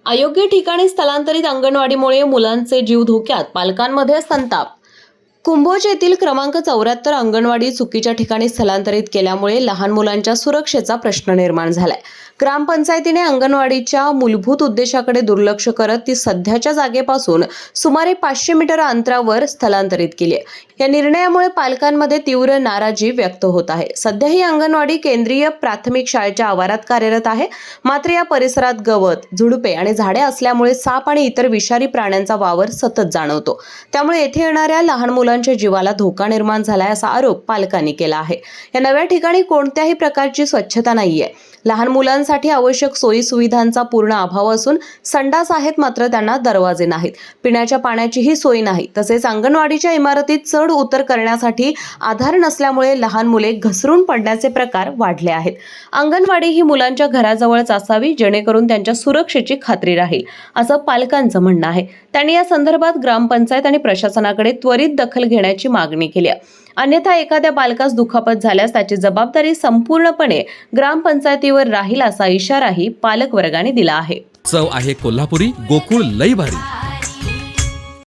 अयोग्य ठिकाणी स्थलांतरित अंगणवाडीमुळे मुलांचे जीव धोक्यात, पालकांमध्ये संताप। कुंभोज येथील क्रमांक 74 अंगणवाडी चुकीच्या ठिकाणी स्थलांतरित केल्यामुळे लहान मुलांच्या सुरक्षेचा प्रश्न निर्माण झालाय। ग्रामपंचायतीने अंगणवाडीच्या मूलभूत उद्देशाकडे दुर्लक्ष करत ती सध्याच्या जागेपासून सुमारे 500 मीटर अंतरावर स्थलांतरित केली आहे। या निर्णयामुळे पालकांमध्ये तीव्र नाराजी व्यक्त होत आहे। सध्या ही अंगणवाडी केंद्रीय प्राथमिक शाळेच्या आवारात कार्यरत आहे, मात्र या परिसरात गवत, झुडपे आणि झाडे असल्यामुळे साप आणि इतर विषारी प्राण्यांचा वावर सतत जाणवतो। त्यामुळे येथे येणाऱ्या लहान मुलांच्या जीवाला धोका निर्माण झालाय असा आरोप पालकांनी केला आहे। या नव्या ठिकाणी कोणत्याही प्रकारची स्वच्छता नाहीये। लहान मुलांसाठी आवश्यक सोयी सुविधांचा पूर्ण अभाव असून संडास आहेत, मात्र त्यांना दरवाजे नाहीत। पिण्याच्या पाण्याचीही सोय नाही। तसेच अंगणवाडीच्या इमारतीत चढ उतर करण्यासाठी आधार नसल्यामुळे लहान मुले घसरून पडण्याचे प्रकार वाढले आहेत। अंगणवाडी ही मुलांच्या घराजवळच असावी, जेणेकरून त्यांच्या सुरक्षेची खात्री राहील, असं पालकांचं म्हणणं आहे। त्यांनी या संदर्भात ग्रामपंचायत आणि प्रशासनाकडे त्वरित दखल घेण्याची मागणी केली आहे। अन्यथा एखाद्या बालकास दुखापत झाल्यास त्याची जबाबदारी संपूर्णपणे ग्रामपंचायतीवर राहील असा इशाराही पालक वर्गाने दिला आहे। चव आहे कोल्हापुरी, गोकुळ लई भारी।